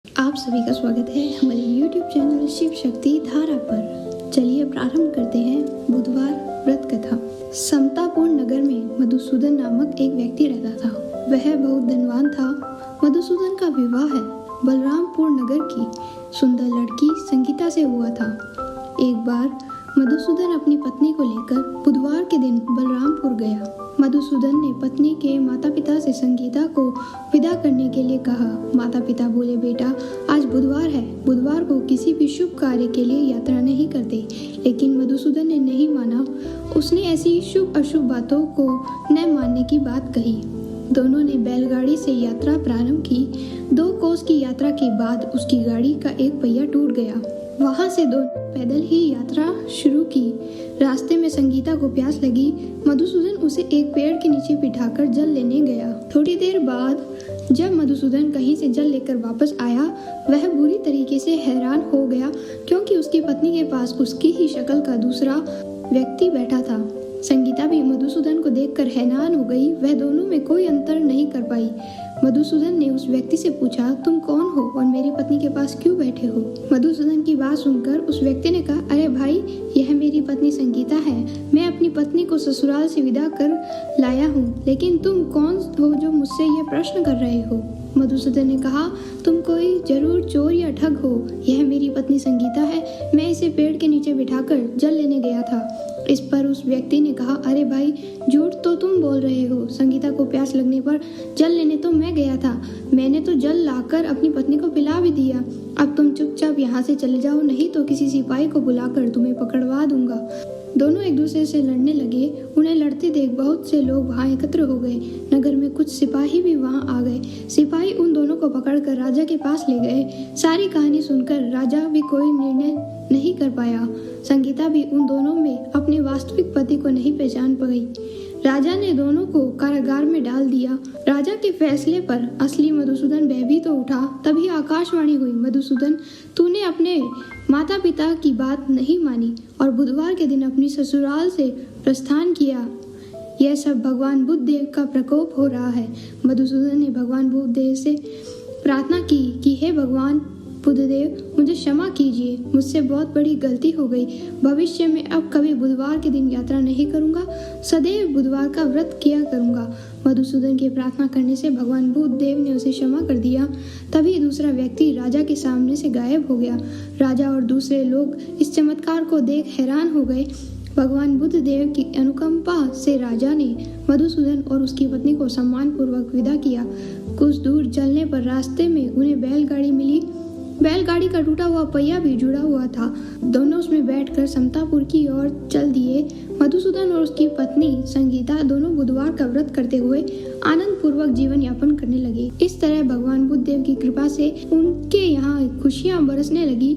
आप सभी का स्वागत है हमारे YouTube चैनल शिव शक्ति धारा पर। चलिए प्रारंभ करते हैं बुधवार व्रत कथा। समतापुर नगर में मधुसूदन नामक एक व्यक्ति रहता था। वह बहुत धनवान था। मधुसूदन का विवाह बलरामपुर नगर की सुंदर लड़की संगीता से हुआ था। एक बार मधुसूदन अपनी पत्नी को लेकर बुधवार के दिन बलरामपुर गया। मधुसूदन ने पत्नी के माता पिता से संगीता को विदा करने के लिए कहा। माता पिता बोले, बेटा आज बुधवार है, बुधवार को किसी भी शुभ कार्य के लिए यात्रा नहीं करते। लेकिन मधुसूदन ने नहीं माना। उसने ऐसी शुभ अशुभ बातों को न मानने की बात कही। दोनों ने बैलगाड़ी से यात्रा प्रारंभ की। 2 कोस की यात्रा के बाद उसकी गाड़ी का एक पहिया टूट गया। वहां से दोनों पैदल ही यात्रा शुरू की। रास्ते में संगीता को प्यास लगी। मधुसूदन उसे एक पेड़ के नीचे बिठाकर जल लेने गया। थोड़ी देर बाद जब मधुसूदन कहीं से जल लेकर वापस आया, वह बुरी तरीके से हैरान हो गया क्योंकि उसकी पत्नी के पास उसकी ही शक्ल का दूसरा व्यक्ति बैठा था। संगीता भी मधुसूदन को देखकर हैरान हो गई। वह दोनों में कोई अंतर नहीं कर पाई। मधुसूदन ने उस व्यक्ति से पूछा, तुम कौन हो और मेरी पत्नी के पास क्यों बैठे हो? मधुसूदन की बात सुनकर उस व्यक्ति ने कहा, अरे भाई, यह मेरी पत्नी संगीता है। मैं अपनी पत्नी को ससुराल से विदा कर लाया हूँ। लेकिन तुम कौन हो जो मुझसे यह प्रश्न कर रहे हो? मधुसूदन ने कहा, तुम कोई जरूर चोर या ठग हो। यह मेरी पत्नी संगीता है। मैं इसे पेड़ के नीचे बिठाकर जल लेने गया था। इस पर उस व्यक्ति ने कहा, अरे भाई, झूठ तो तुम बोल रहे हो। संगीता को प्यास लगने पर जल लेने तो मैं गया था। मैंने तो जल लाकर अपनी पत्नी को पिला भी दिया। अब तुम चुपचाप यहाँ से चले जाओ, नहीं तो किसी सिपाही को बुलाकर तुम्हें पकड़वा दूंगा। दोनों एक दूसरे से लड़ने लगे। उन्हें लड़ते देख बहुत से लोग वहां एकत्र हो गए। नगर में कुछ सिपाही भी वहां आ गए। सिपाही उन दोनों को पकड़कर राजा के पास ले गए। सारी कहानी सुनकर राजा भी कोई निर्णय नहीं कर पाया। संगीता भी उन दोनों में अपने वास्तविक पति को नहीं पहचान पाई। राजा ने दोनों को कारागार में डाल दिया। राजा के फैसले पर असली मधुसूदन भयभीत तो उठा। तभी आकाशवाणी हुई, मधुसूदन, तूने अपने माता पिता की बात नहीं मानी और बुधवार के दिन अपनी ससुराल से प्रस्थान किया। यह सब भगवान बुद्ध देव का प्रकोप हो रहा है। मधुसूदन ने भगवान बुद्ध देव से प्रार्थना की कि हे भगवान बुद्धदेव, मुझे क्षमा कीजिए। मुझसे बहुत बड़ी गलती हो गई। भविष्य में अब कभी बुधवार के दिन यात्रा नहीं करूंगा। सदैव बुधवार का व्रत किया करूंगा। मधुसूदन के प्रार्थना करने से भगवान बुद्ध देव ने उसे क्षमा कर दिया। तभी दूसरा व्यक्ति राजा के सामने से गायब हो गया। राजा और दूसरे लोग इस चमत्कार को देख हैरान हो गए। भगवान बुद्ध देव की अनुकंपा से राजा ने मधुसूदन और उसकी पत्नी को सम्मान पूर्वक विदा किया। कुछ दूर चलने पर रास्ते में उन्हें बैलगाड़ी मिली। बैलगाड़ी का टूटा हुआ पहिया भी जुड़ा हुआ था। दोनों उसमें बैठकर समतापुर की ओर चल दिए। मधुसूदन और उसकी पत्नी संगीता दोनों बुधवार का व्रत करते हुए आनंद पूर्वक जीवन यापन करने लगे। इस तरह भगवान बुद्ध देव की कृपा से उनके यहाँ खुशियां बरसने लगी।